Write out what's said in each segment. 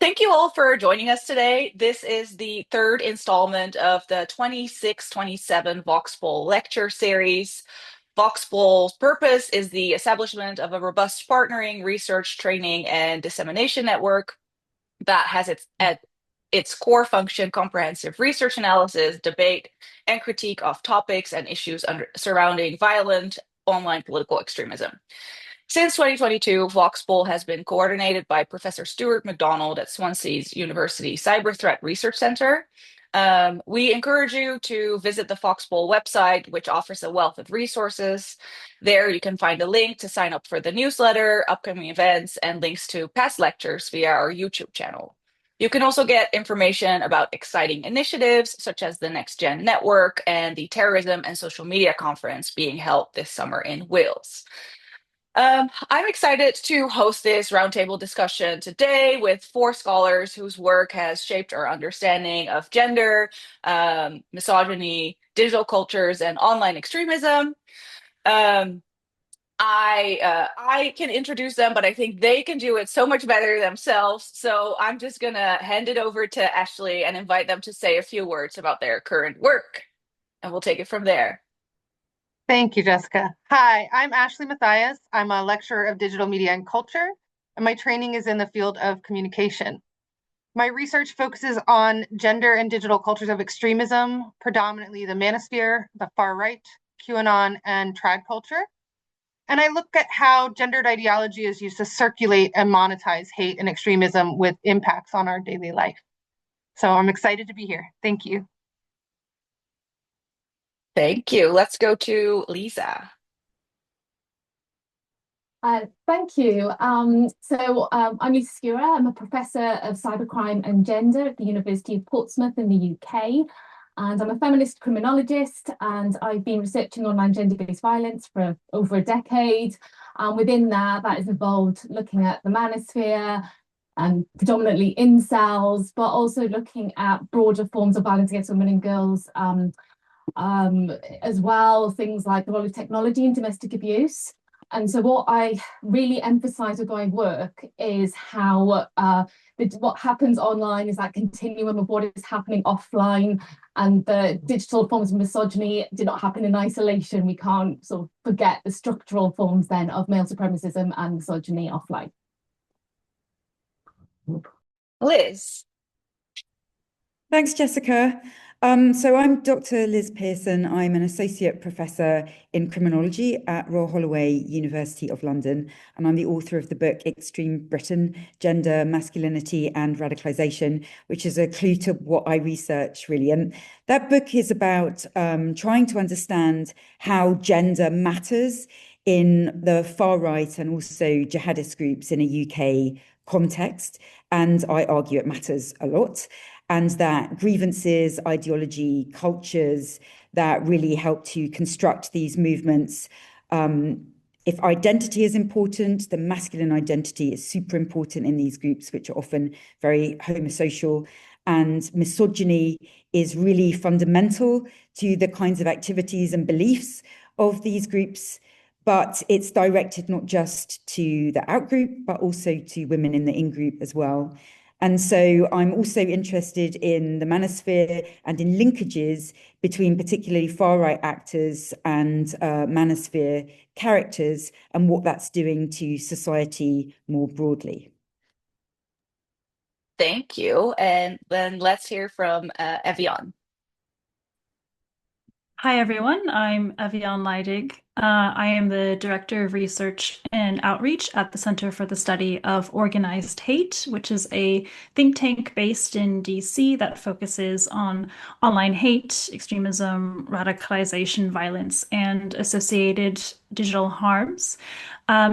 Thank you all for joining us today. This is the third installment of the 26-27 VOX-Pol lecture series. VOX-Pol's purpose is the establishment of a robust partnering, research, training, and dissemination network that has at its core function comprehensive research analysis, debate, and critique of topics and issues surrounding violent online political extremism. Since 2022, VOX-Pol has been coordinated by Professor Stuart McDonald at Swansea's University Cyber Threat Research Center. We encourage you to visit the VOX-Pol website, which offers a wealth of resources. There you can find a link to sign up for the newsletter, upcoming events, and links to past lectures via our YouTube channel. You can also get information about exciting initiatives such as the Next Gen Network and the Terrorism and Social Media Conference being held this summer in Wales. I'm excited to host this roundtable discussion today with four scholars whose work has shaped our understanding of gender, misogyny, digital cultures, and online extremism. I can introduce them, but I think they can do it so much better themselves. So I'm just gonna hand it over to Ashley and invite them to say a few words about their current work, and we'll take it from there. Thank you, Jessica. Hi, I'm Ashley Mattheis. I'm a lecturer of digital media and culture, and my training is in the field of communication. My research focuses on gender and digital cultures of extremism, predominantly the manosphere, the far right, QAnon, and trad culture. And I look at how gendered ideology is used to circulate and monetize hate and extremism with impacts on our daily life. So I'm excited to be here. Thank you. Thank you. Let's go to Lisa. Thank you. I'm Lisa Sugiura. I'm a professor of cybercrime and gender at the University of Portsmouth in the UK. And I'm a feminist criminologist, and I've been researching online gender-based violence for over a decade. And within that has involved looking at the manosphere and predominantly incels, but also looking at broader forms of violence against women and girls as well, things like the role of technology and domestic abuse. And so what I really emphasize with my work is how what happens online is that continuum of what is happening offline, and the digital forms of misogyny do not happen in isolation. We can't sort of forget the structural forms then of male supremacism and misogyny offline. Liz. Thanks, Jessica. So I'm Dr. Liz Pearson. I'm an associate professor in criminology at Royal Holloway, University of London, and I'm the author of the book Extreme Britain, Gender, Masculinity and Radicalisation, which is a clue to what I research, really. And that book is about trying to understand how gender matters in the far right and also jihadist groups in a UK context. And I argue it matters a lot. And that grievances, ideology, cultures that really help to construct these movements. If identity is important, the masculine identity is super important in these groups, which are often very homosocial. And misogyny is really fundamental to the kinds of activities and beliefs of these groups. But it's directed not just to the out-group, but also to women in the in-group as well. And so I'm also interested in the manosphere and in linkages between particularly far-right actors and manosphere characters and what that's doing to society more broadly. Thank you. And then let's hear from Eviane. Hi, everyone. I'm Eviane Leidig. I am the Director of Research and Outreach at the Center for the Study of Organized Hate, which is a think tank based in DC that focuses on online hate, extremism, radicalization, violence, and associated digital harms.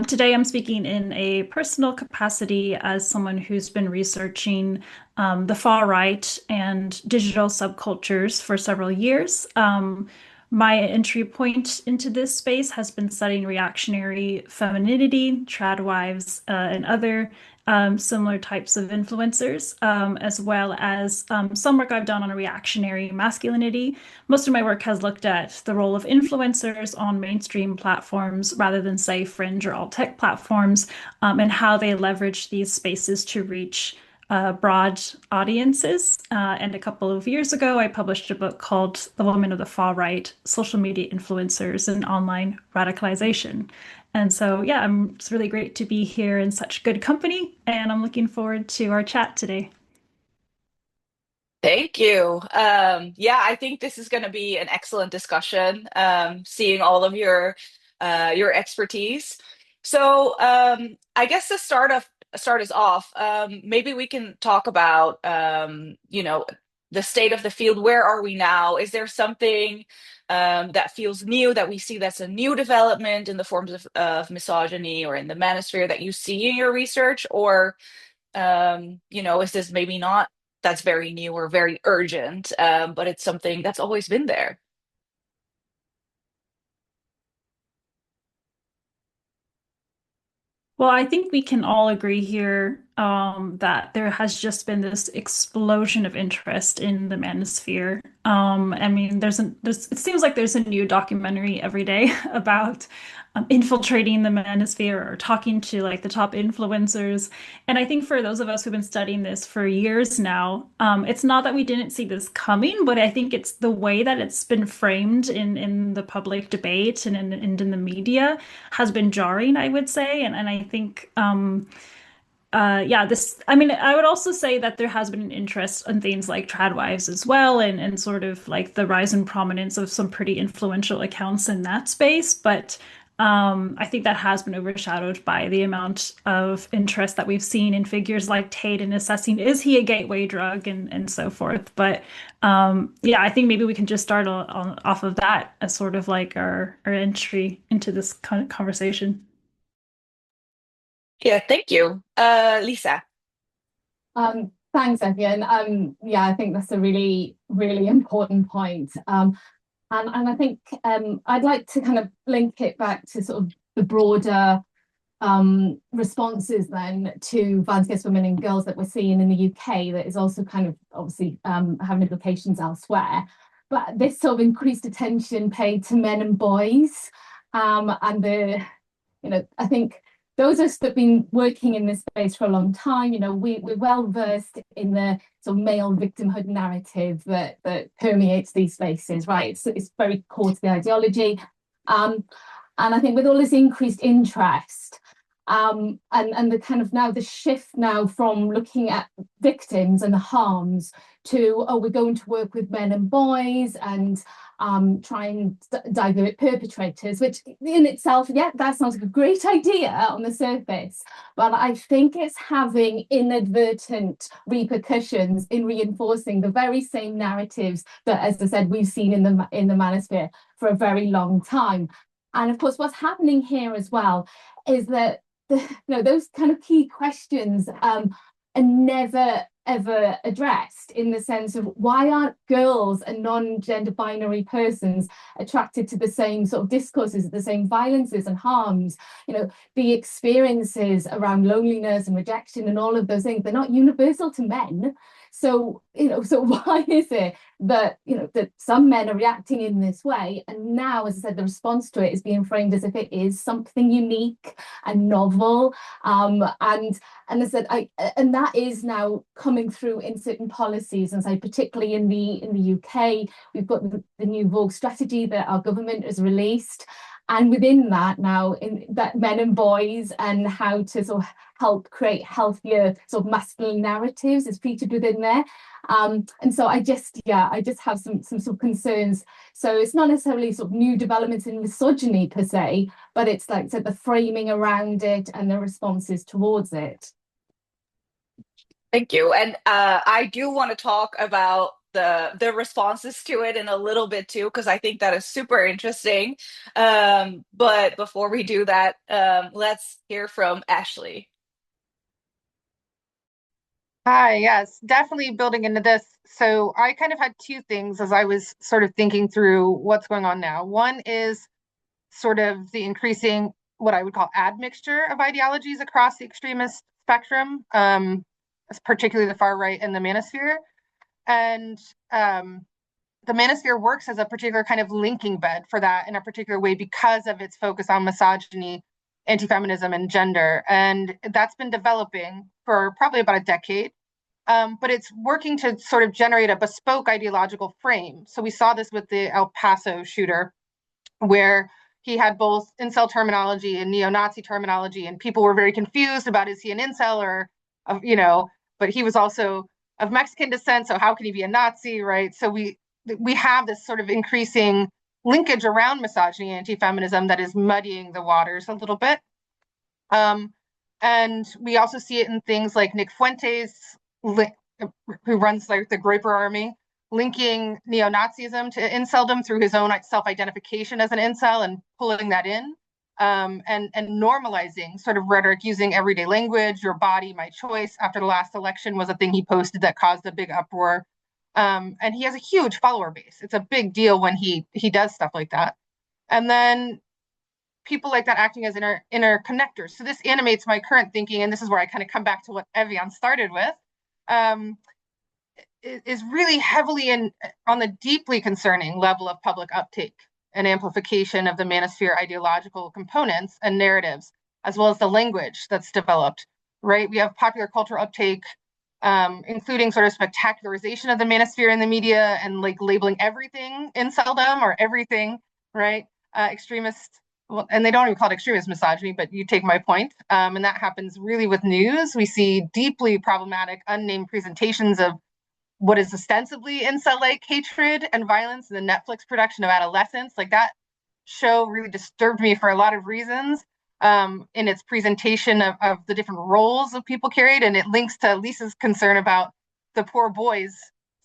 Today, I'm speaking in a personal capacity as someone who's been researching the far right and digital subcultures for several years. My entry point into this space has been studying reactionary femininity, trad wives, and other similar types of influencers, as well as some work I've done on a reactionary masculinity. Most of my work has looked at the role of influencers on mainstream platforms rather than, say, fringe or alt tech platforms, and how they leverage these spaces to reach broad audiences. And a couple of years ago, I published a book called The Woman of the Far Right: Social Media Influencers and Online Radicalization. And so, yeah, it's really great to be here in such good company, and I'm looking forward to our chat today. Thank you. Yeah, I think this is going to be an excellent discussion, seeing all of your expertise. So, I guess to start us off, maybe we can talk about the state of the field. Where are we now? Is there something that feels new that we see that's a new development in the forms of misogyny or in the manosphere that you see in your research, or is this maybe not that's very new or very urgent, but it's something that's always been there? Well, I think we can all agree here that there has just been this explosion of interest in the manosphere. I mean, it seems like there's a new documentary every day about infiltrating the manosphere or talking to like the top influencers. And I think for those of us who've been studying this for years now, it's not that we didn't see this coming, but I think it's the way that it's been framed in the public debate and in the media has been jarring, I would say. And I think, yeah, I mean, I would also say that there has been an interest in things like tradwives as well, and sort of like the rise in prominence of some pretty influential accounts in that space. But I think that has been overshadowed by the amount of interest that we've seen in figures like Tate in assessing, is he a gateway drug, and so forth. But yeah, I think maybe we can just start off of that as sort of like our entry into this kind of conversation. Yeah, thank you. Lisa. Thanks, Evian. Yeah, I think that's a really, really important point. And I think I'd like to kind of link it back to sort of the broader responses then to violence against women and girls that we're seeing in the UK, that is also kind of obviously having implications elsewhere. But this sort of increased attention paid to men and boys, and I think those of us that have been working in this space for a long time, we're well versed in the sort of male victimhood narrative that permeates these spaces, right? It's very core to the ideology. And I think with all this increased interest, and the kind of now the shift now from looking at victims and the harms to, oh, we're going to work with men and boys and try and divert perpetrators, which in itself, yeah, that sounds like a great idea on the surface, but I think it's having inadvertent repercussions in reinforcing the very same narratives that, as I said, we've seen in the manosphere for a very long time. And of course, what's happening here as well is that those kind of key questions are never ever addressed, in the sense of, why aren't girls and non-gender binary persons attracted to the same sort of discourses, the same violences and harms? The experiences around loneliness and rejection and all of those things, they're not universal to men. So why is it that that some men are reacting in this way, and now, as I said, the response to it is being framed as if it is something unique and novel, and I said, and that is now coming through in certain policies, and so particularly in the UK, we've got the new VOG strategy that our government has released. And within that now, in that men and boys and how to sort of help create healthier sort of masculine narratives is featured within there. And so I just have some sort of concerns. So it's not necessarily sort of new developments in misogyny per se, but it's like I said, the framing around it and the responses towards it. Thank you. And I do want to talk about the responses to it in a little bit too, because I think that is super interesting. But before we do that, let's hear from Ashley. Hi, yes, definitely building into this. So I kind of had two things as I was sort of thinking through what's going on now. One is sort of the increasing, what I would call, admixture of ideologies across the extremist spectrum, particularly the far right and the manosphere. And the manosphere works as a particular kind of linking bed for that in a particular way because of its focus on misogyny, anti-feminism, and gender. And that's been developing for probably about a decade. but it's working to sort of generate a bespoke ideological frame. So we saw this with the El Paso shooter, where he had both incel terminology and neo-Nazi terminology, and people were very confused about, is he an incel or, but he was also of Mexican descent, so how can he be a Nazi, right? So we have this sort of increasing linkage around misogyny and anti-feminism that is muddying the waters a little bit. And we also see it in things like Nick Fuentes, who runs like the Groyper Army, linking neo-Nazism to inceldom through his own self-identification as an incel and pulling that in, and normalizing sort of rhetoric using everyday language. Your body, my choice, after the last election was a thing he posted that caused a big uproar. And he has a huge follower base. It's a big deal when he does stuff like that. And then people like that acting as interconnectors. So this animates my current thinking, and this is where I kind of come back to what Eviane started with. Is really heavily on the deeply concerning level of public uptake and amplification of the manosphere ideological components and narratives, as well as the language that's developed, right? We have popular culture uptake, including sort of spectacularization of the manosphere in the media and like labeling everything inceldom or everything, right? Extremist, well, and they don't even call it extremist misogyny, but you take my point. And that happens really with news. We see deeply problematic, unnamed presentations of what is ostensibly incel-like hatred and violence in the Netflix production of Adolescence. Like, that show really disturbed me for a lot of reasons, in its presentation of the different roles of people carried. And it links to Lisa's concern about the poor boys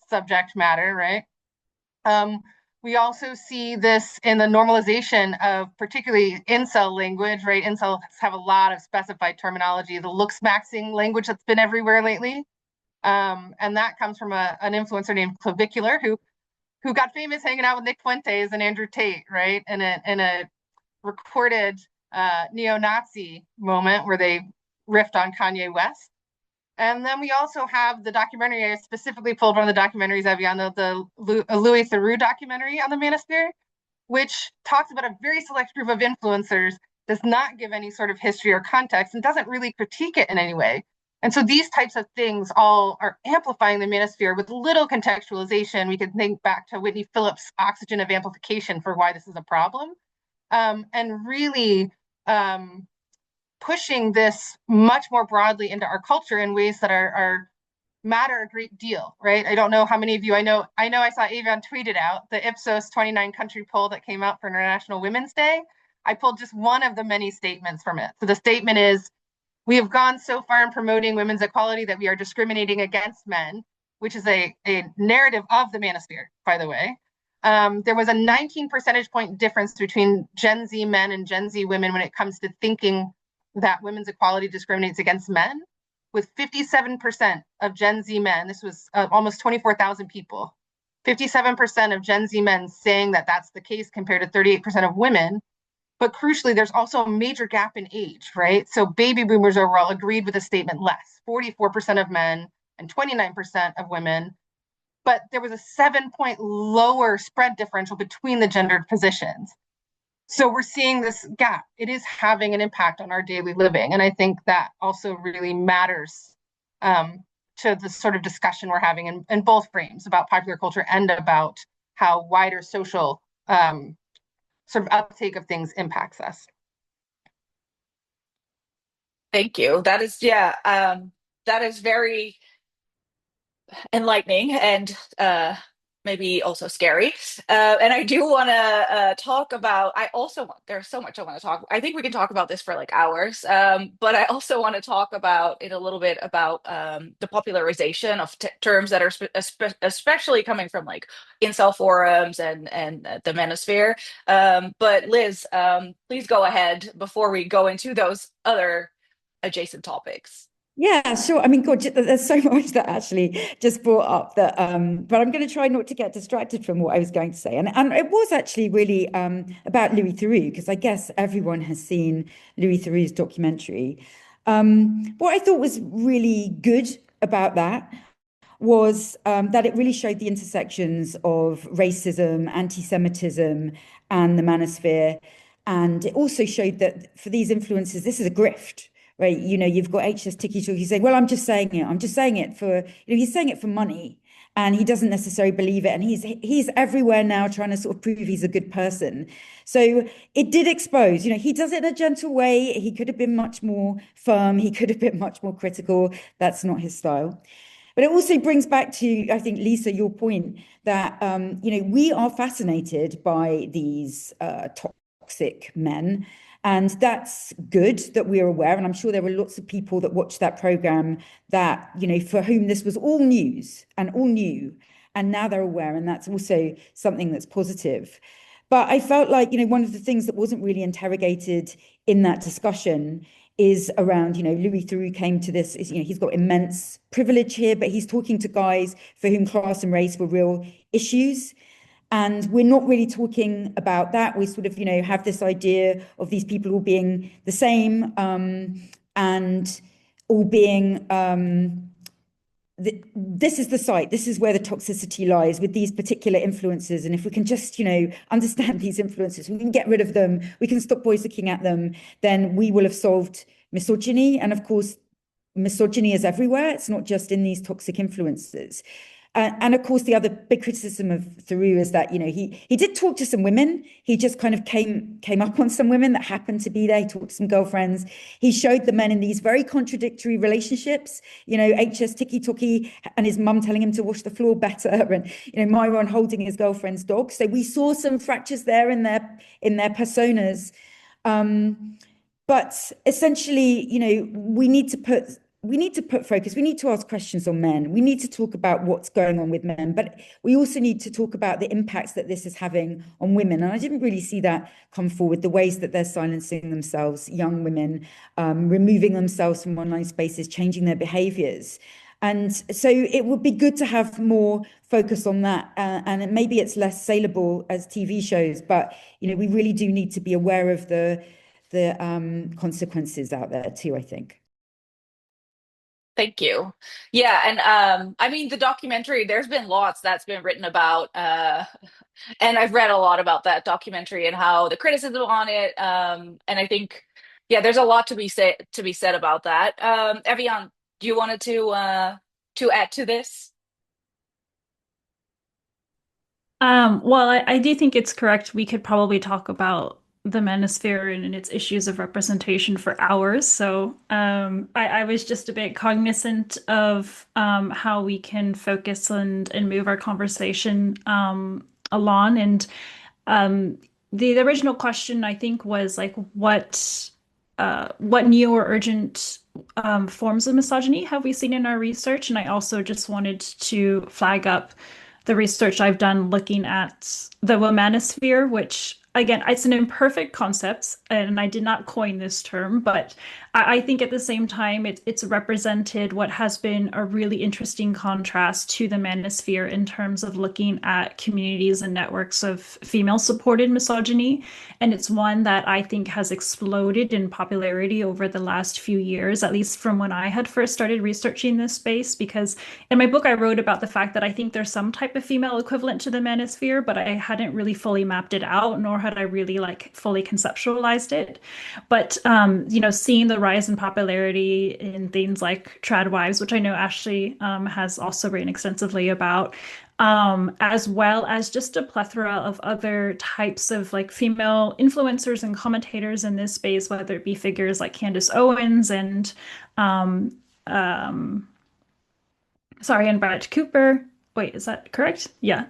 subject matter, right? We also see this in the normalization of particularly incel language, right? Incels have a lot of specified terminology, the looks maxing language that's been everywhere lately. And that comes from an influencer named Clavicular, who got famous hanging out with Nick Fuentes and Andrew Tate, right? In a recorded neo-Nazi moment where they riffed on Kanye West. And then we also have the documentary, I specifically pulled one of the documentaries, Eviane, the Louis Theroux documentary on the manosphere, which talks about a very select group of influencers, does not give any sort of history or context, and doesn't really critique it in any way. And so these types of things all are amplifying the manosphere with little contextualization. We can think back to Whitney Phillips' oxygen of amplification for why this is a problem, and really pushing this much more broadly into our culture in ways that are matter a great deal, right? I don't know how many of you, I know I saw Eviane tweeted out the Ipsos 29 country poll that came out for International Women's Day. I pulled just one of the many statements from it. So the statement is, we have gone so far in promoting women's equality that we are discriminating against men, which is a narrative of the manosphere, by the way. There was a 19 percentage point difference between Gen Z men and Gen Z women when it comes to thinking that women's equality discriminates against men, with 57% of Gen Z men, this was almost 24,000 people, 57% of Gen Z men saying that that's the case compared to 38% of women. But crucially, there's also a major gap in age, right? So baby boomers overall agreed with the statement less, 44% of men and 29% of women. But there was a 7-point lower spread differential between the gendered positions. So we're seeing this gap. It is having an impact on our daily living. And I think that also really matters to the sort of discussion we're having in both frames about popular culture and about how wider social sort of uptake of things impacts us. Thank you. That is, that is very enlightening and maybe also scary. And I do want to talk about, there's so much I want to talk. I think we can talk about this for like hours. But I also want to talk about it a little bit about the popularization of terms that are especially coming from like incel forums and the manosphere. But Liz, please go ahead before we go into those other adjacent topics. Yeah, sure. I mean, God, there's so much that actually just brought up that, but I'm going to try not to get distracted from what I was going to say. And it was actually really about Louis Theroux, because I guess everyone has seen Louis Theroux's documentary. What I thought was really good about that was that it really showed the intersections of racism, anti-Semitism, and the manosphere. And it also showed that for these influencers, this is a grift, right? You know, you've got HS Tiki-Talkie saying, well, I'm just saying it for, you know, he's saying it for money, and he doesn't necessarily believe it. And he's everywhere now trying to sort of prove he's a good person. So it did expose, you know, he does it in a gentle way. He could have been much more firm. He could have been much more critical. That's not his style. But it also brings back to, I think, Lisa, your point that, you know, we are fascinated by these toxic men. And that's good that we're aware. And I'm sure there were lots of people that watched that program that, you know, for whom this was all news and all new. And now they're aware. And that's also something that's positive. But I felt like, you know, one of the things that wasn't really interrogated in that discussion is around, you know, Louis Theroux came to this, you know, he's got immense privilege here, but he's talking to guys for whom class and race were real issues. And we're not really talking about that. We sort of, you know, have this idea of these people all being the same and all being, this is the site, this is where the toxicity lies with these particular influences. And if we can just, you know, understand these influences, we can get rid of them, we can stop boys looking at them, then we will have solved misogyny. And of course, misogyny is everywhere. It's not just in these toxic influences. And of course, the other big criticism of Theroux is that, you know, he did talk to some women. He just kind of came up on some women that happened to be there. He talked to some girlfriends. He showed the men in these very contradictory relationships, you know, HS Tiki-Talkie and his mum telling him to wash the floor better, and, you know, Myron holding his girlfriend's dog. So we saw some fractures there in their personas. But essentially, you know, we need to put focus, we need to ask questions on men, we need to talk about what's going on with men, but we also need to talk about the impacts that this is having on women. And I didn't really see that come forward, the ways that they're silencing themselves, young women, removing themselves from online spaces, changing their behaviors. And so it would be good to have more focus on that. And maybe it's less saleable as TV shows, but, you know, we really do need to be aware of the consequences out there too, I think. Thank you. Yeah, and I mean the documentary, there's been lots that's been written about, and I've read a lot about that documentary and how the criticism on it. And I think, yeah, there's a lot to be said about that. Eviane, do you wanted to add to this? Well, I do think it's correct. We could probably talk about the manosphere and its issues of representation for hours. So I was just a bit cognizant of how we can focus and move our conversation along. And the original question, I think, was like, what new or urgent forms of misogyny have we seen in our research? And I also just wanted to flag up the research I've done looking at the womanosphere, which, again, it's an imperfect concept, and I did not coin this term, but I think at the same time, it's represented what has been a really interesting contrast to the manosphere in terms of looking at communities and networks of female-supported misogyny. And it's one that I think has exploded in popularity over the last few years, at least from when I had first started researching this space, because in my book, I wrote about the fact that I think there's some type of female equivalent to the manosphere, but I hadn't really fully mapped it out, nor had I really like fully conceptualized it. But, you know, seeing the rise in popularity in things like trad wives, which I know Ashley has also written extensively about, as well as just a plethora of other types of like female influencers and commentators in this space, whether it be figures like Candace Owens and and Brett Cooper. Wait, is that correct? Yeah.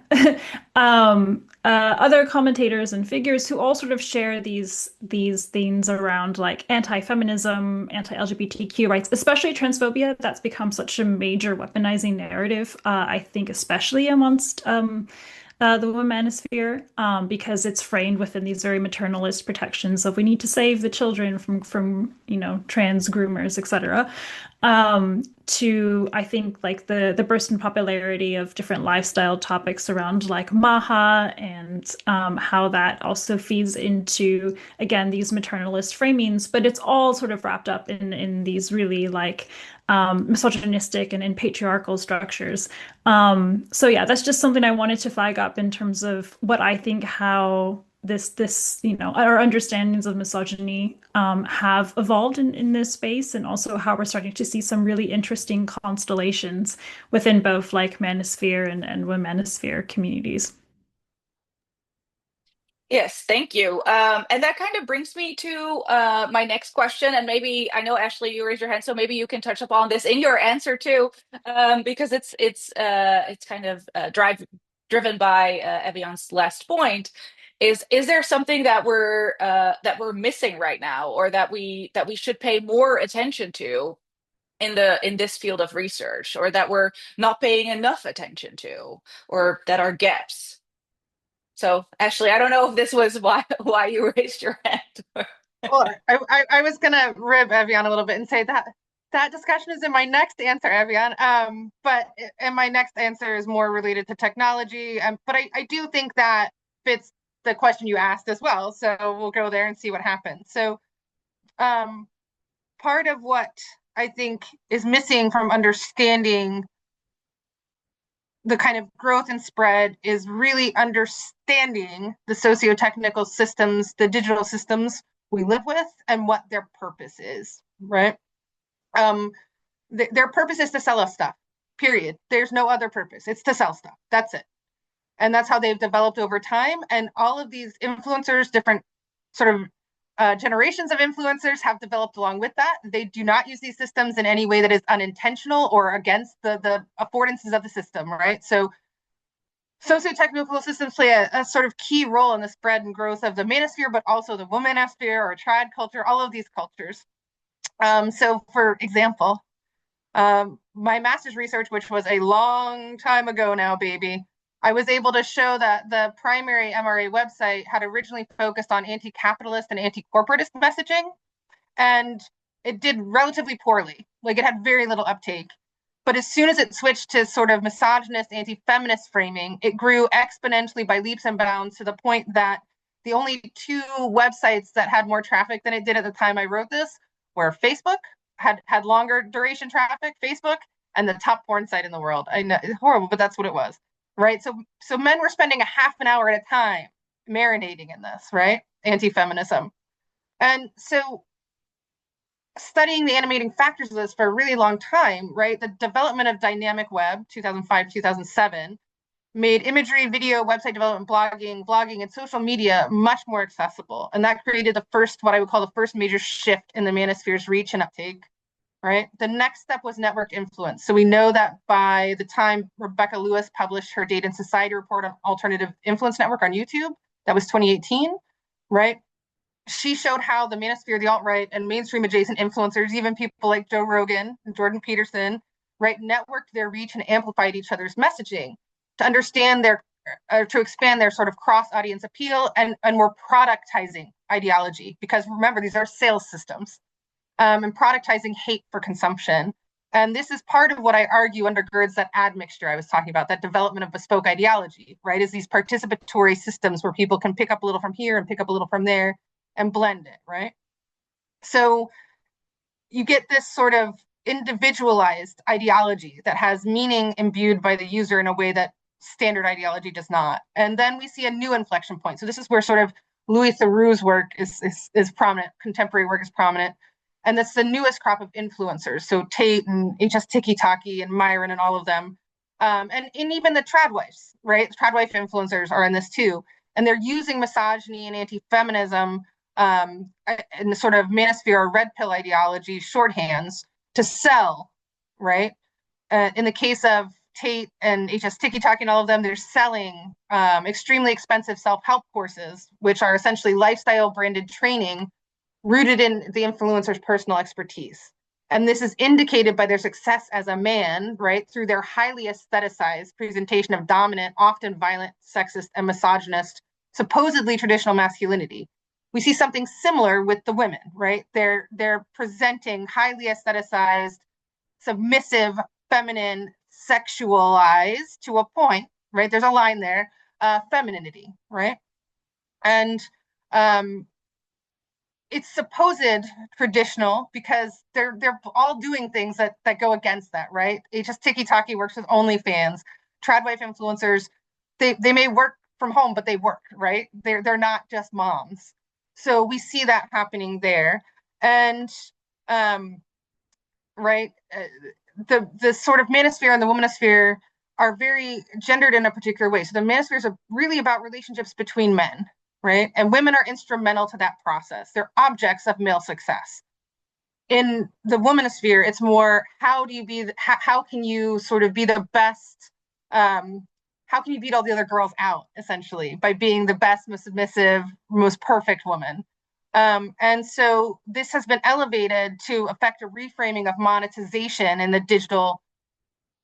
Other commentators and figures who all sort of share these things around like anti-feminism, anti-LGBTQ rights, especially transphobia. That's become such a major weaponizing narrative, I think, especially amongst the womanosphere, because it's framed within these very maternalist protections of we need to save the children from you know, trans groomers, etc. To, I think, like the burst in popularity of different lifestyle topics around like Maha and how that also feeds into, again, these maternalist framings, but it's all sort of wrapped up in these really like misogynistic and in patriarchal structures. So yeah, that's just something I wanted to flag up in terms of what I think how our understandings of misogyny have evolved in this space, and also how we're starting to see some really interesting constellations within both like manosphere and womanosphere communities. Yes, thank you. And that kind of brings me to my next question. And maybe I know Ashley, you raised your hand, so maybe you can touch upon this in your answer too, because it's kind of driven by Eviane's last point. Is there something that we're missing right now, or that we should pay more attention to in this field of research, or that we're not paying enough attention to, or that are gaps? So, Ashley, I don't know if this was why you raised your hand. Well, I was gonna rib Eviane a little bit and say that that discussion is in my next answer, Eviane. And my next answer is more related to technology. But I do think that fits the question you asked as well. So we'll go there and see what happens. So, part of what I think is missing from understanding the kind of growth and spread is really understanding the socio-technical systems, the digital systems we live with, and what their purpose is, right? Their purpose is to sell us stuff, period. There's no other purpose. It's to sell stuff. That's it. And that's how they've developed over time. And all of these influencers, different sort of generations of influencers have developed along with that. They do not use these systems in any way that is unintentional or against the affordances of the system, right? So socio-technical systems play a sort of key role in the spread and growth of the manosphere, but also the womanosphere or trad culture, all of these cultures. So for example, my master's research, which was a long time ago now, baby, I was able to show that the primary MRA website had originally focused on anti-capitalist and anti-corporatist messaging, and it did relatively poorly. Like, it had very little uptake. But as soon as it switched to sort of misogynist, anti-feminist framing, it grew exponentially by leaps and bounds, to the point that the only two websites that had more traffic than it did at the time I wrote this were Facebook, had longer duration traffic, Facebook, and the top porn site in the world. I know, it's horrible, but that's what it was. Right. So men were spending a half an hour at a time marinating in this, right? Anti-feminism. And so studying the animating factors of this for a really long time, right? The development of dynamic web, 2005, 2007, made imagery, video, website development, blogging, and social media much more accessible. And that created the first, what I would call the first major shift in the manosphere's reach and uptake. Right. The next step was network influence. So we know that by the time Rebecca Lewis published her Data and Society report on alternative influence network on YouTube, that was 2018, right? She showed how the manosphere, the alt-right, and mainstream adjacent influencers, even people like Joe Rogan and Jordan Peterson, right, networked their reach and amplified each other's messaging to understand to expand their sort of cross-audience appeal, and were productizing ideology. Because remember, these are sales systems. And productizing hate for consumption. And this is part of what I argue undergirds that admixture I was talking about, that development of bespoke ideology, right? Is these participatory systems where people can pick up a little from here and pick up a little from there and blend it, right? So you get this sort of individualized ideology that has meaning imbued by the user in a way that standard ideology does not. And then we see a new inflection point. So this is where sort of Louis Theroux's work is prominent, contemporary work is prominent. And that's the newest crop of influencers. So Tate and HS Tiki-Taki and Myron and all of them. And even the tradwives, right? The tradwife influencers are in this too. And they're using misogyny and anti-feminism and the sort of manosphere or red pill ideology shorthands to sell, right? In the case of Tate and HS Tiki-Taki and all of them, they're selling extremely expensive self-help courses, which are essentially lifestyle branded training rooted in the influencer's personal expertise. And this is indicated by their success as a man, right, through their highly aestheticized presentation of dominant, often violent, sexist, and misogynist, supposedly traditional masculinity. We see something similar with the women, right? They're presenting highly aestheticized, submissive, feminine, sexualized to a point, right? There's a line there, femininity, right? And it's supposed traditional because they're all doing things that go against that, right? HS Tiki-Taki works with OnlyFans. Tradwife influencers, they may work from home, but they work, right? They're not just moms. So we see that happening there. And right, the sort of manosphere and the womanosphere are very gendered in a particular way. So the manospheres are really about relationships between men, right? And women are instrumental to that process. They're objects of male success. In the womanosphere, it's more how can you sort of be the best, how can you beat all the other girls out, essentially, by being the best, most submissive, most perfect woman. And so this has been elevated to affect a reframing of monetization in the digital,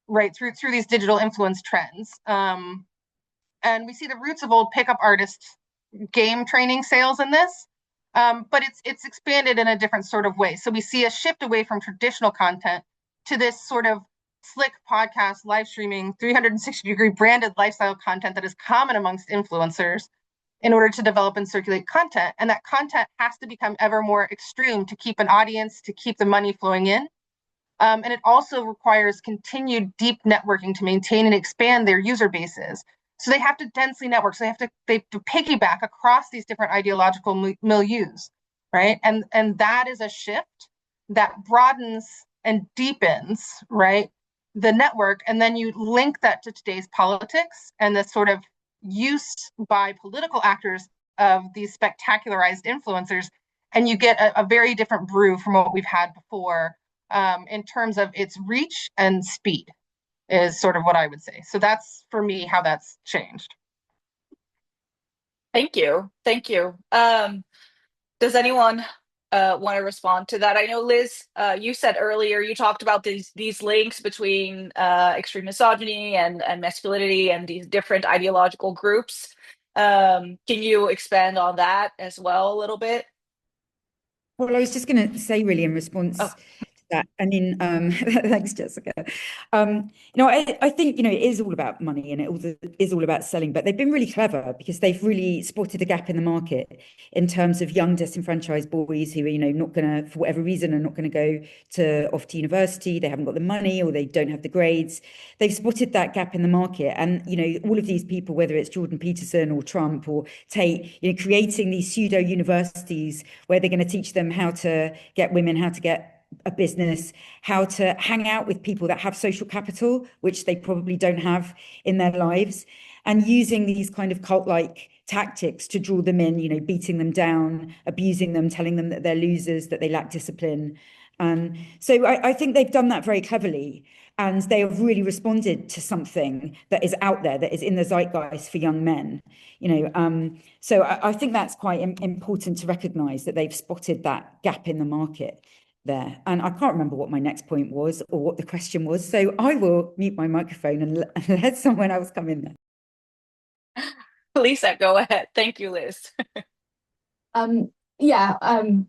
right, through these digital influence trends. And we see the roots of old pickup artist game training sales in this, but it's expanded in a different sort of way. So we see a shift away from traditional content to this sort of slick podcast, live streaming, 360-degree branded lifestyle content that is common amongst influencers in order to develop and circulate content. And that content has to become ever more extreme to keep an audience, to keep the money flowing in. And it also requires continued deep networking to maintain and expand their user bases. So they have to densely network. So they have to piggyback across these different ideological milieus, right? And that is a shift that broadens and deepens, right, the network. And then you link that to today's politics and the sort of use by political actors of these spectacularized influencers, and you get a very different brew from what we've had before, in terms of its reach and speed, is sort of what I would say. So that's, for me, how that's changed. Thank you. Thank you. Does anyone want to respond to that? I know, Liz, you said earlier, you talked about these links between extreme misogyny and masculinity and these different ideological groups. Can you expand on that as well a little bit? Well, I was just going to say, really, in response Oh, to that, I mean, thanks, Jessica. I think, it is all about money and is all about selling, but they've been really clever because they've really spotted a gap in the market in terms of young disenfranchised boys who are, not going to, for whatever reason, are not going to go off to university. They haven't got the money or they don't have the grades. They've spotted that gap in the market. And, all of these people, whether it's Jordan Peterson or Trump or Tate, creating these pseudo universities where they're going to teach them how to get women, how to get a business, how to hang out with people that have social capital, which they probably don't have in their lives, and using these kind of cult-like tactics to draw them in, beating them down, abusing them, telling them that they're losers, that they lack discipline. So I think they've done that very cleverly, and they have really responded to something that is out there, that is in the zeitgeist for young men. So I think that's quite important to recognise, that they've spotted that gap in the market there. And I can't remember what my next point was or what the question was. So I will mute my microphone and let someone else come in there. Lisa, go ahead. Thank you, Liz. I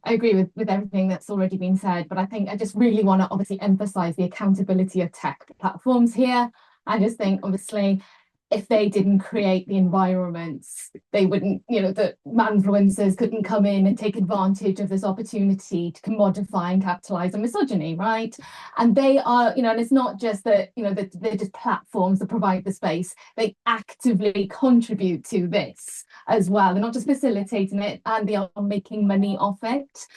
agree with everything that's already been said, but I think I just really want to obviously emphasize the accountability of tech platforms here. I just think, obviously, if they didn't create the environments, they wouldn't, the manfluencers couldn't come in and take advantage of this opportunity to commodify and capitalize on misogyny, right? And they are, and it's not just that, that they're just platforms that provide the space. They actively contribute to this as well. They're not just facilitating it, and they are making money off it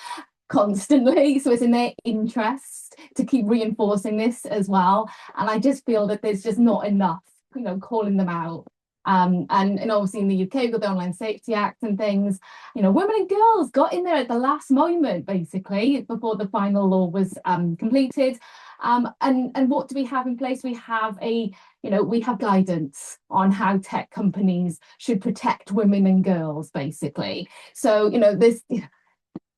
constantly. So it's in their interest to keep reinforcing this as well. And I just feel that there's just not enough calling them out. And obviously in the UK, we've got the Online Safety Act and things. Women and girls got in there at the last moment, basically, before the final law was completed. And what do we have in place? We have we have guidance on how tech companies should protect women and girls, basically. So, there's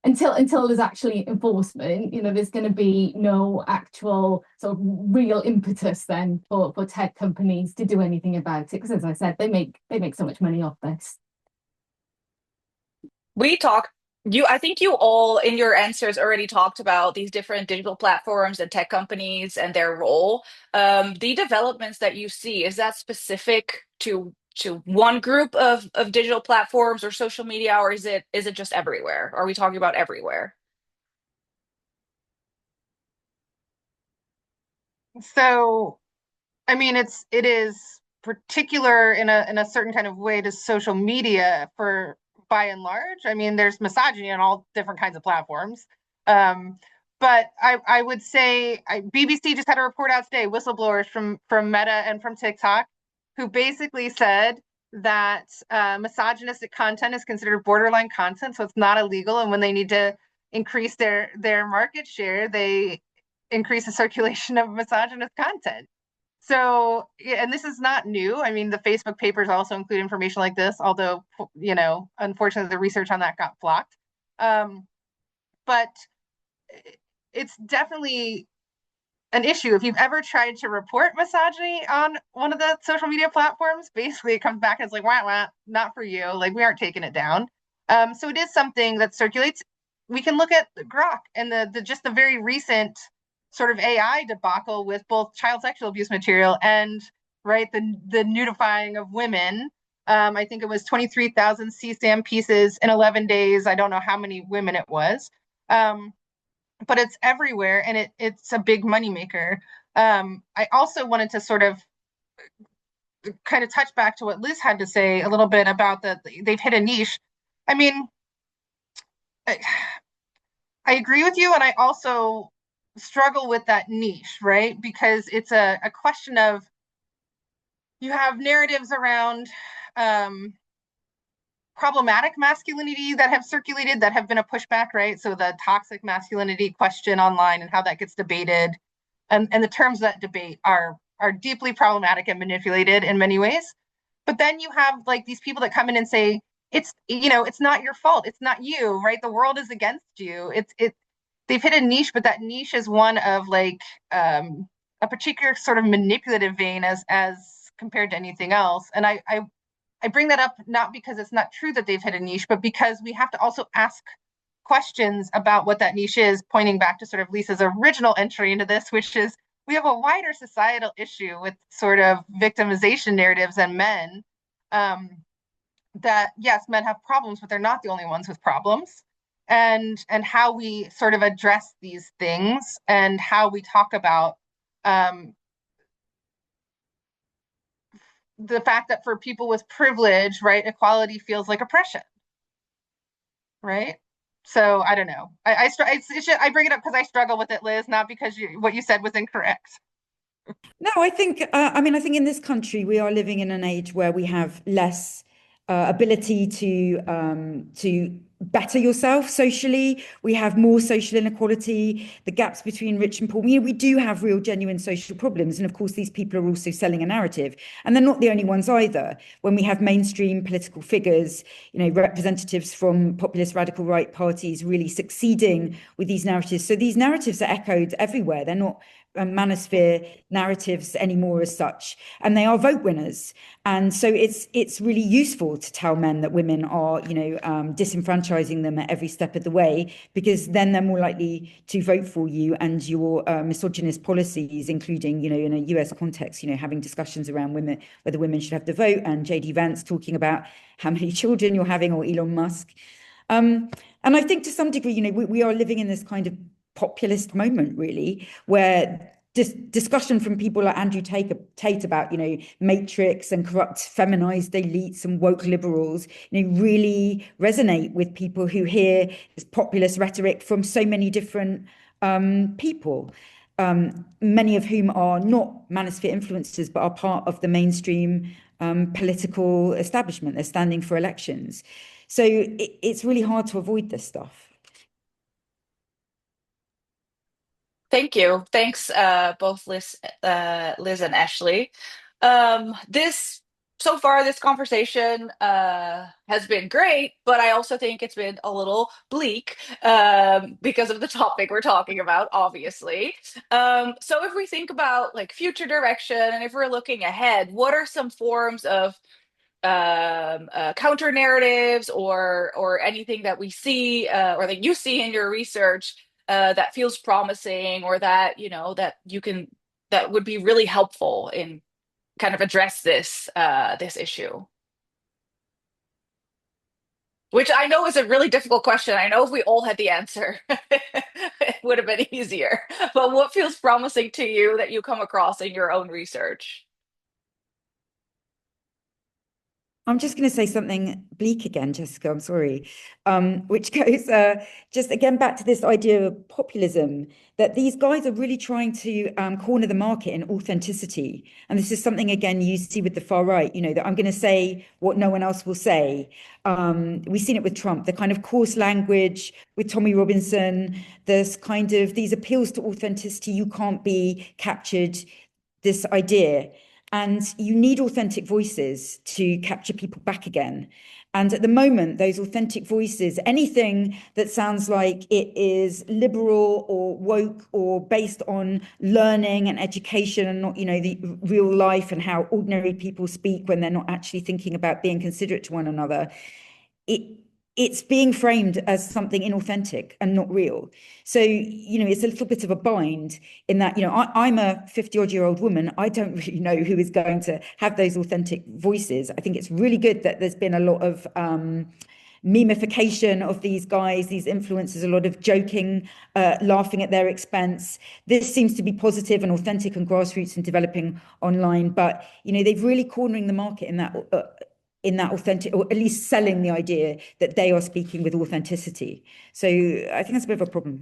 until there's actually enforcement, there's going to be no actual sort of real impetus then for tech companies to do anything about it, because, as I said, they make so much money off this. I think you all in your answers already talked about these different digital platforms and tech companies and their role. The developments that you see, is that specific to one group of digital platforms or social media, or is it just everywhere? Are we talking about everywhere? So, I mean, it is particular in a certain kind of way to social media for by and large. I mean, there's misogyny on all different kinds of platforms. But I would say BBC just had a report out today, whistleblowers from Meta and from TikTok, who basically said that misogynistic content is considered borderline content, so it's not illegal. And when they need to increase their market share, they increase the circulation of misogynist content. So, and this is not new. I mean, the Facebook papers also include information like this, although, unfortunately, the research on that got blocked. But it's definitely an issue. If you've ever tried to report misogyny on one of the social media platforms, basically it comes back as like, wah, wah, not for you. Like, we aren't taking it down. So it is something that circulates. We can look at Grok and the very recent sort of AI debacle with both child sexual abuse material and the nudifying of women. I think it was 23,000 CSAM pieces in 11 days. I don't know how many women it was. But it's everywhere, and it's a big moneymaker. I also wanted to sort of kind of touch back to what Liz had to say a little bit about they've hit a niche. I mean, I agree with you, and I also struggle with that niche, right? Because it's a question of, you have narratives around problematic masculinity that have circulated, that have been a pushback, right? So the toxic masculinity question online and how that gets debated, and the terms of that debate are deeply problematic and manipulated in many ways. But then you have like these people that come in and say, it's not your fault, it's not you, right? The world is against you. They've hit a niche, but that niche is one of like a particular sort of manipulative vein as compared to anything else. And I bring that up not because it's not true that they've hit a niche, but because we have to also ask questions about what that niche is, pointing back to sort of Lisa's original entry into this, which is we have a wider societal issue with sort of victimization narratives and men, that yes, men have problems, but they're not the only ones with problems. And how we sort of address these things and how we talk about the fact that for people with privilege, right, equality feels like oppression, right? So I don't know. I bring it up because I struggle with it, Liz, not because what you said was incorrect. No, I think, I think in this country, we are living in an age where we have less ability to better yourself socially. We have more social inequality, the gaps between rich and poor. We do have real, genuine social problems. And of course, these people are also selling a narrative. And they're not the only ones either. When we have mainstream political figures, representatives from populist radical right parties really succeeding with these narratives. So these narratives are echoed everywhere. They're not manosphere narratives anymore as such, and they are vote winners. And so it's really useful to tell men that women are disenfranchising them at every step of the way, because then they're more likely to vote for you and your misogynist policies, including in a US context, having discussions around whether women should have the vote, and JD Vance talking about how many children you're having, or Elon Musk. And I think to some degree, we are living in this kind of populist moment, really, where discussion from people like Andrew Tate about matrix and corrupt feminized elites and woke liberals really resonate with people who hear this populist rhetoric from so many different people, many of whom are not manosphere influencers but are part of the mainstream political establishment. They're standing for elections, so it's really hard to avoid this stuff. Thank you. Thanks, both Liz and Ashley. So far, this conversation has been great, but I also think it's been a little bleak because of the topic we're talking about, obviously. So if we think about like future direction, and if we're looking ahead, what are some forms of counter narratives or anything that we see or that you see in your research that feels promising, or that that would be really helpful in kind of address this issue? Which I know is a really difficult question. I know if we all had the answer, it would have been easier. But what feels promising to you that you come across in your own research? I'm just going to say something bleak again, Jessica. I'm sorry, which goes just again back to this idea of populism, that these guys are really trying to corner the market in authenticity. And this is something, again, you see with the far right, that I'm going to say what no one else will say. We've seen it with Trump, the kind of coarse language with Tommy Robinson, this kind of these appeals to authenticity, you can't be captured, this idea. And you need authentic voices to capture people back again. And at the moment, those authentic voices, anything that sounds like it is liberal or woke or based on learning and education and not, the real life and how ordinary people speak when they're not actually thinking about being considerate to one another, it's being framed as something inauthentic and not real. So, it's a little bit of a bind in that, I'm a 50-odd-year-old woman. I don't really know who is going to have those authentic voices. I think it's really good that there's been a lot of memification of these guys, these influencers, a lot of joking, laughing at their expense. This seems to be positive and authentic and grassroots and developing online. But, they've really cornering the market in that authentic, or at least selling the idea that they are speaking with authenticity. So I think that's a bit of a problem.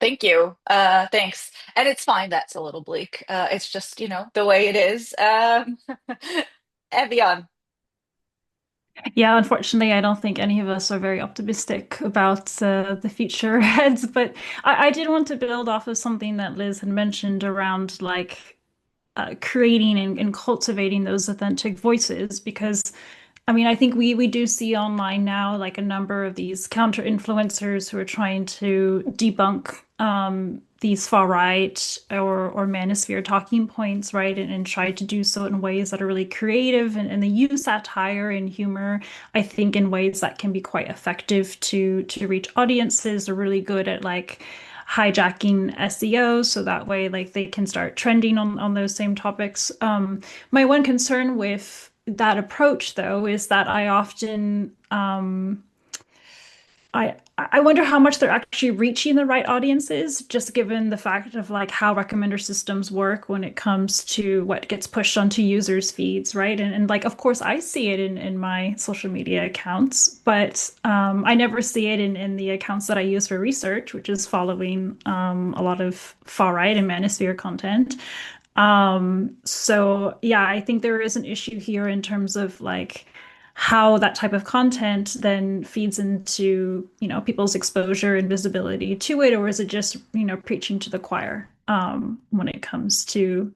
Thank you. Thanks. And it's fine. That's a little bleak. It's just, the way it is. Evian. Yeah, unfortunately, I don't think any of us are very optimistic about the future ahead. But I did want to build off of something that Liz had mentioned around creating and cultivating those authentic voices, because I think we do see online now like a number of these counter influencers who are trying to debunk these far right or manosphere talking points, right? And try to do so in ways that are really creative, and they use satire and humor, I think, in ways that can be quite effective to reach audiences. They're really good at hijacking SEO, so that way they can start trending on those same topics. My one concern with that approach, though, is that I often I wonder how much they're actually reaching the right audiences, just given the fact of how recommender systems work when it comes to what gets pushed onto users' feeds, right? And of course, I see it in my social media accounts, but I never see it in the accounts that I use for research, which is following a lot of far right and manosphere content. So yeah, I think there is an issue here in terms of how that type of content then feeds into, people's exposure and visibility to it, or is it just, preaching to the choir when it comes to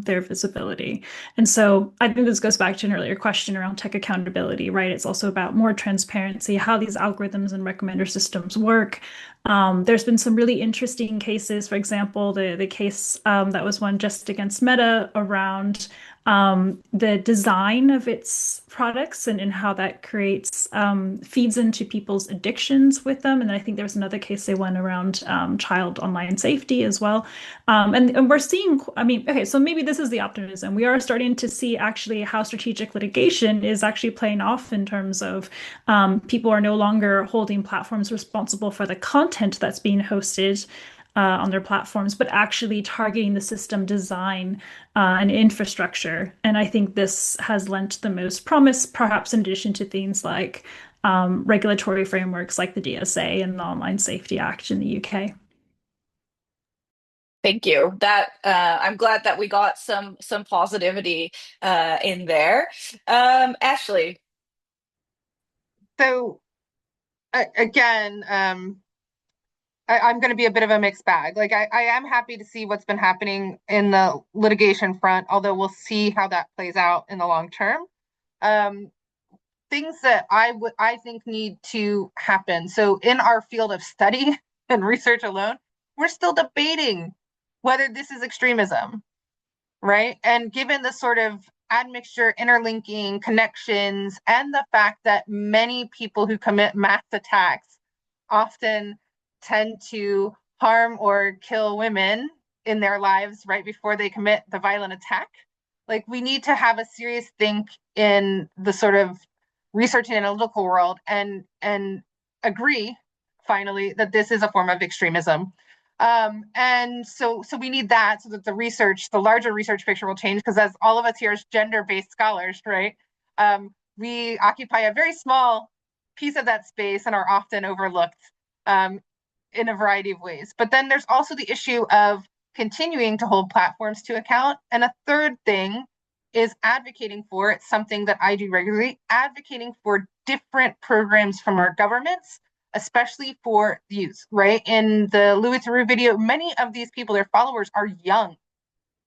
their visibility. And so I think this goes back to an earlier question around tech accountability, right? It's also about more transparency, how these algorithms and recommender systems work. There's been some really interesting cases. For example, the case that was won just against Meta around the design of its products and how that creates feeds into people's addictions with them. And I think there was another case they won around child online safety as well. And we're seeing, okay, so maybe this is the optimism. We are starting to see actually how strategic litigation is actually playing off in terms of people are no longer holding platforms responsible for the content that's being hosted on their platforms, but actually targeting the system design and infrastructure. And I think this has lent the most promise, perhaps in addition to things like regulatory frameworks like the DSA and the Online Safety Act in the UK. Thank you. That I'm glad that we got some positivity in there. Ashley. So again, I'm going to be a bit of a mixed bag. I am happy to see what's been happening in the litigation front, although we'll see how that plays out in the long term. Things that I think need to happen. So in our field of study and research alone, we're still debating whether this is extremism, right? And given the sort of admixture, interlinking, connections, and the fact that many people who commit mass attacks often tend to harm or kill women in their lives right before they commit the violent attack, we need to have a serious think in the sort of research and analytical world and agree finally that this is a form of extremism. And so we need that so that the larger research picture will change, because as all of us here as gender-based scholars, right, We occupy a very small piece of that space and are often overlooked in a variety of ways. But then there's also the issue of continuing to hold platforms to account. And a third thing is advocating for, it's something that I do regularly, advocating for different programs from our governments, especially for youth, right? In the Louis Theroux video, many of these people, their followers are young.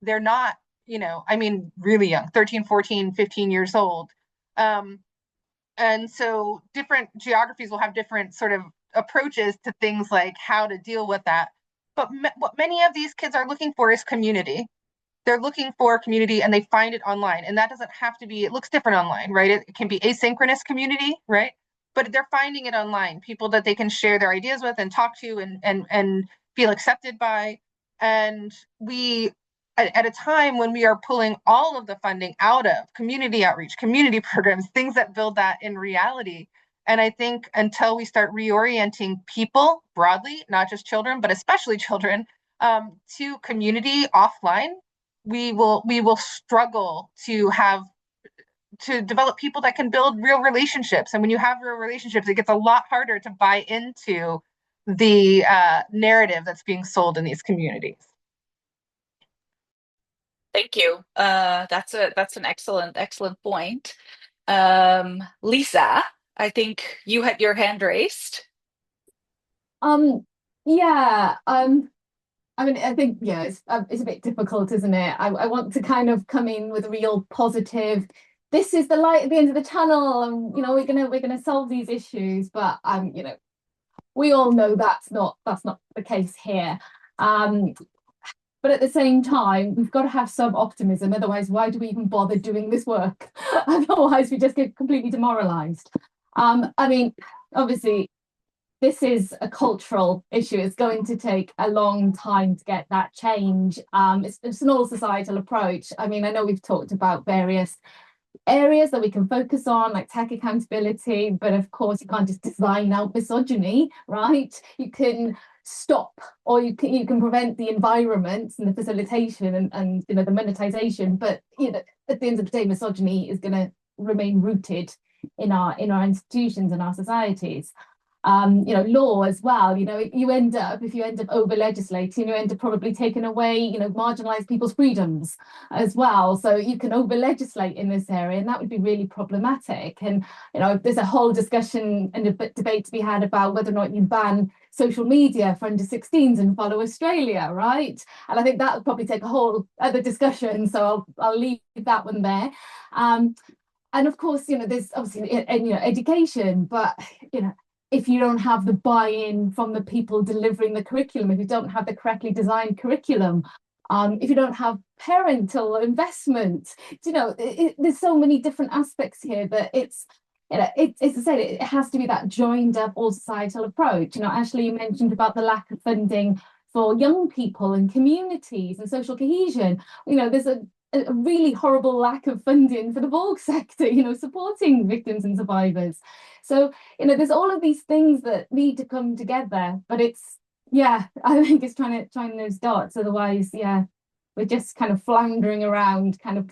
They're not, I mean, really young, 13, 14, 15 years old. And so different geographies will have different sort of approaches to things like how to deal with that. But what many of these kids are looking for is community. They're looking for community and they find it online. And that doesn't have to be, it looks different online, right? It can be asynchronous community, right? But they're finding it online, people that they can share their ideas with and talk to and feel accepted by. And we, at a time when we are pulling all of the funding out of community outreach, community programs, things that build that in reality. And I think until we start reorienting people broadly, not just children, but especially children, to community offline, we will struggle to develop people that can build real relationships. And when you have real relationships, it gets a lot harder to buy into the narrative that's being sold in these communities. Thank you. That's an excellent point. Lisa, I think you had your hand raised. Yeah. I mean, I think, yeah, it's a bit difficult, isn't it? I want to kind of come in with a real positive. This is the light at the end of the tunnel, and we're gonna solve these issues. But we all know that's not the case here. But at the same time, we've got to have some optimism. Otherwise, why do we even bother doing this work? Otherwise, we just get completely demoralized. I mean, obviously, this is a cultural issue. It's going to take a long time to get that change. It's an all-societal approach. I mean, I know we've talked about various areas that we can focus on, like tech accountability, but of course, you can't just design out misogyny, right? You can stop, or you can prevent the environment and the facilitation and the monetization. But at the end of the day, misogyny is going to remain rooted in our institutions and our societies. Law as well, if you end up over legislating, you end up probably taking away, marginalized people's freedoms as well. So you can over legislate in this area, and that would be really problematic. And, there's a whole discussion and a debate to be had about whether or not you ban social media for under 16s and follow Australia, right? And I think that would probably take a whole other discussion. So I'll leave that one there. And of course, there's obviously, education, but, if you don't have the buy-in from the people delivering the curriculum, if you don't have the correctly designed curriculum, if you don't have parental investment, there's so many different aspects here that it's as I said, it has to be that joined up all societal approach. Ashley, you mentioned about the lack of funding for young people and communities and social cohesion. There's a really horrible lack of funding for the VOX sector, supporting victims and survivors. So, there's all of these things that need to come together, but I think it's trying those dots. Otherwise, we're just kind of floundering around, kind of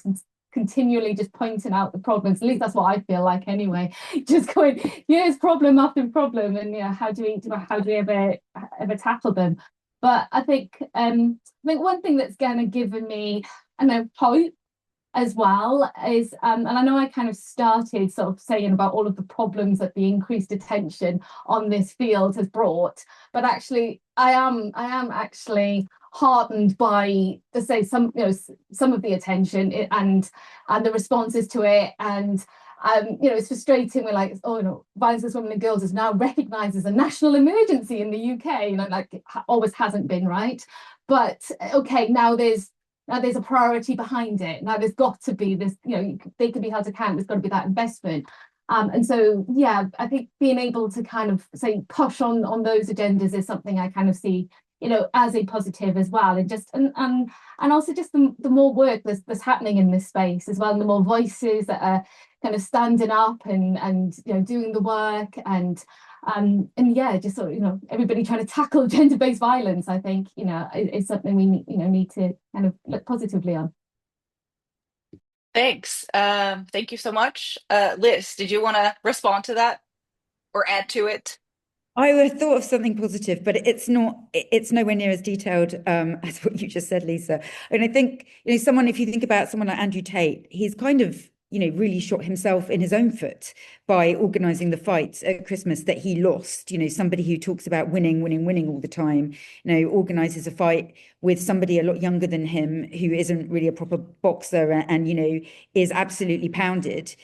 continually just pointing out the problems. At least that's what I feel like anyway. Just going, here's problem after problem, and how do we ever tackle them? But I think one thing that's kind of given me, hope as well is, and I know I kind of started sort of saying about all of the problems that the increased attention on this field has brought, but actually I am actually heartened by some of the attention and the responses to it. And it's frustrating. We're like, violence against women and girls is now recognised as a national emergency in the UK, like it always hasn't been, right? But okay, now there's a priority behind it. Now there's got to be this, they can be held to account. There's got to be that investment. And so, I think being able to kind of say push on those agendas is something I kind of see, as a positive as well. And just and also just the more work that's happening in this space as well, and the more voices that are kind of standing up and doing the work and just sort of, everybody trying to tackle gender-based violence, I think, is something we need to kind of look positively on. Thanks. Thank you so much. Liz, did you want to respond to that or add to it? I would have thought of something positive, but it's not, it's nowhere near as detailed as what you just said, Lisa. And I think, someone, if you think about someone like Andrew Tate, he's kind of, really shot himself in his own foot by organizing the fight at Christmas that he lost. Somebody who talks about winning, winning, winning all the time, organizes a fight with somebody a lot younger than him who isn't really a proper boxer and is absolutely pounded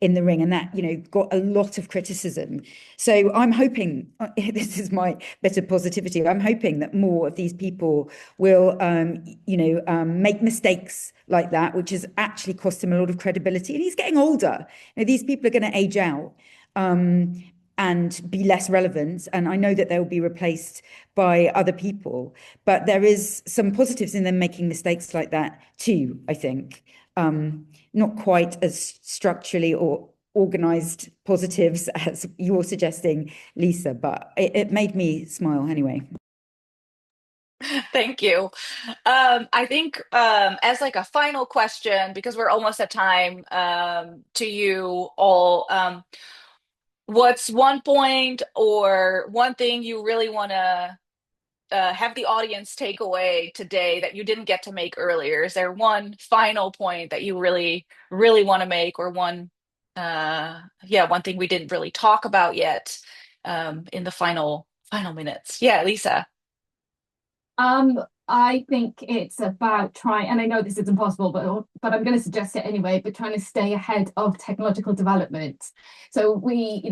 in the ring, and that got a lot of criticism. So I'm hoping, this is my bit of positivity, I'm hoping that more of these people will make mistakes like that, which has actually cost him a lot of credibility, and he's getting older. These people are going to age out and be less relevant, and I know that they'll be replaced by other people, but there is some positives in them making mistakes like that too, I think. Not quite as structurally or organized positives as you're suggesting, Lisa, but it made me smile anyway. Thank you. I think as like a final question, because we're almost at time, to you all, what's one point or one thing you really want to have the audience take away today that you didn't get to make earlier? Is there one final point that you really, really want to make, or one thing we didn't really talk about yet in the final minutes? Yeah, Lisa. I think it's about trying, and I know this is impossible, but I'm going to suggest it anyway, but trying to stay ahead of technological development. So we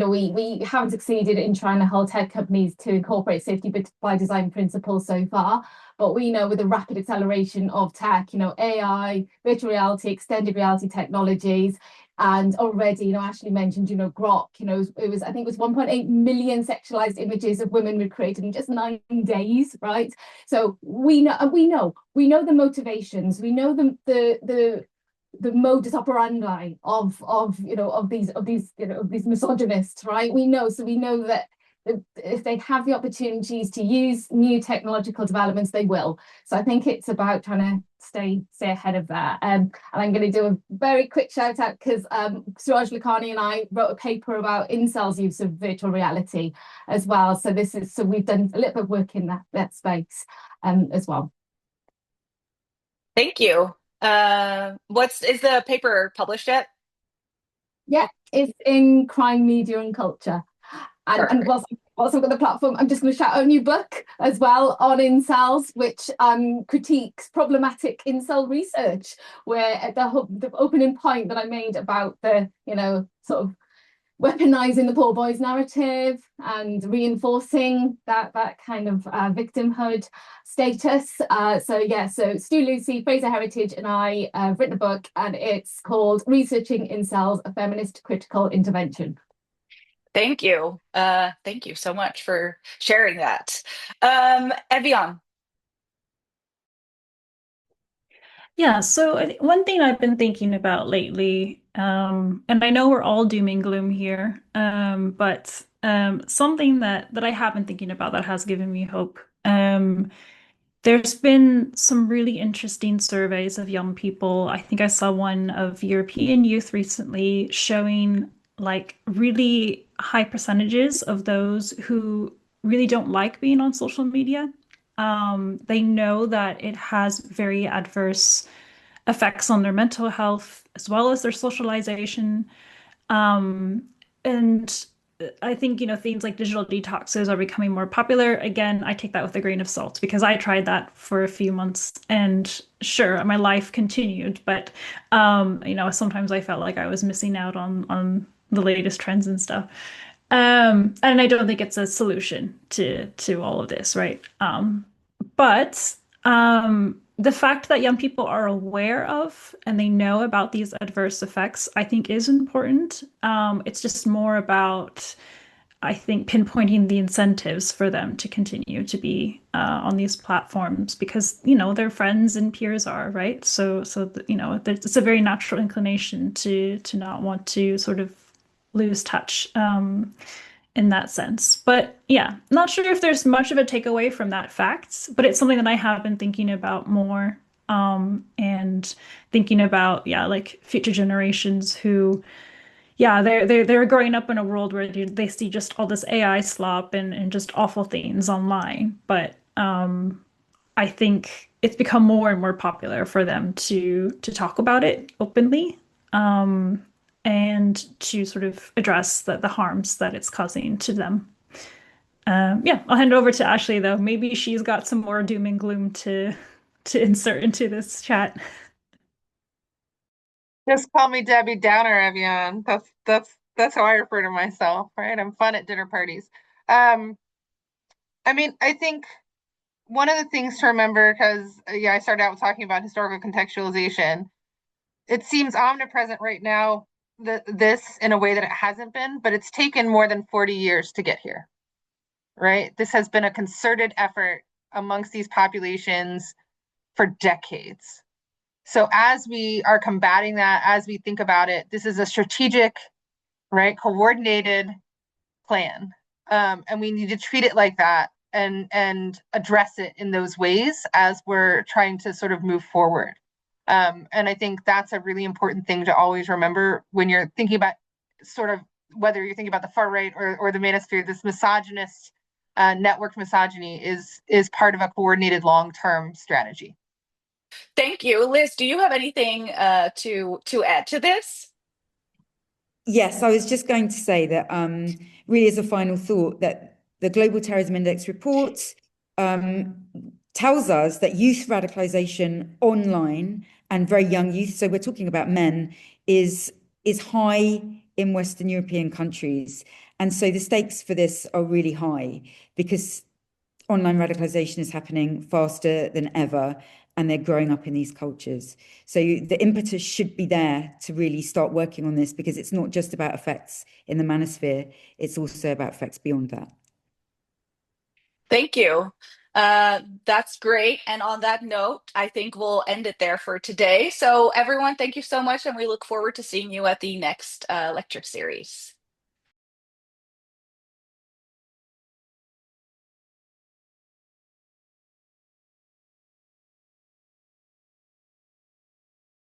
haven't succeeded in trying to hold tech companies to incorporate safety by design principles so far, but we know with the rapid acceleration of tech, AI, virtual reality, extended reality technologies, and already, Ashley mentioned, Grok, I think it was 1.8 million sexualized images of women were created in just 9 days, right? So we know the motivations, we know the modus operandi of these misogynists, right? We know that if they have the opportunities to use new technological developments, they will. So I think it's about trying to stay ahead of that. And I'm going to do a very quick shout out because Suraj Lakhani and I wrote a paper about incels' use of virtual reality as well. So we've done a little bit of work in that space as well. Thank you. Is the paper published yet? Yeah, it's in Crime, Media and Culture. And whilst I've got the platform, I'm just going to shout out a new book as well on incels, which critiques problematic incel research, where the opening point that I made about the, sort of weaponizing the poor boys narrative and reinforcing that kind of victimhood status. So Stu Lucy, Fraser Heritage, and I have written a book, and it's called Researching Incels, a Feminist Critical Intervention. Thank you. Thank you so much for sharing that. Eviane. Yeah, so one thing I've been thinking about lately, and I know we're all doom and gloom here, but something that I have been thinking about that has given me hope. There's been some really interesting surveys of young people. I think I saw one of European youth recently showing like really high percentages of those who really don't like being on social media. They know that it has very adverse effects on their mental health as well as their socialization. And I think, things like digital detoxes are becoming more popular. Again, I take that with a grain of salt because I tried that for a few months and sure, my life continued, but sometimes I felt like I was missing out on the latest trends and stuff. And I don't think it's a solution to all of this, right? But the fact that young people are aware of and they know about these adverse effects, I think is important. It's just more about, I think, pinpointing the incentives for them to continue to be on these platforms because, their friends and peers are, right? So it's a very natural inclination to not want to sort of lose touch in that sense. But yeah, not sure if there's much of a takeaway from that fact, but it's something that I have been thinking about more and thinking about, yeah, like future generations who, yeah, they're growing up in a world where they see just all this AI slop and just awful things online. But I think it's become more and more popular for them to talk about it openly, and to sort of address the harms that it's causing to them. Yeah, I'll hand it over to Ashley though. Maybe she's got some more doom and gloom to insert into this chat. Just call me Debbie Downer, Eviane. That's how I refer to myself, right? I'm fun at dinner parties. I mean, I think one of the things to remember, because yeah, I started out talking about historical contextualization. It seems omnipresent right now, this in a way that it hasn't been, but it's taken more than 40 years to get here, right? This has been a concerted effort amongst these populations for decades. So as we are combating that, as we think about it, this is a strategic, right, coordinated plan. And we need to treat it like that and address it in those ways as we're trying to sort of move forward. And I think that's a really important thing to always remember when you're thinking about sort of whether you're thinking about the far right or the manosphere. This misogynist networked misogyny is part of a coordinated long-term strategy. Thank you. Liz, do you have anything to add to this? Yes, I was just going to say that really as a final thought that the Global Terrorism Index report tells us that youth radicalization online and very young youth, so we're talking about men, is high in Western European countries. And so the stakes for this are really high because online radicalization is happening faster than ever, and they're growing up in these cultures. So the impetus should be there to really start working on this because it's not just about effects in the manosphere, it's also about effects beyond that. Thank you. That's great. And on that note, I think we'll end it there for today. So everyone, thank you so much, and we look forward to seeing you at the next lecture series.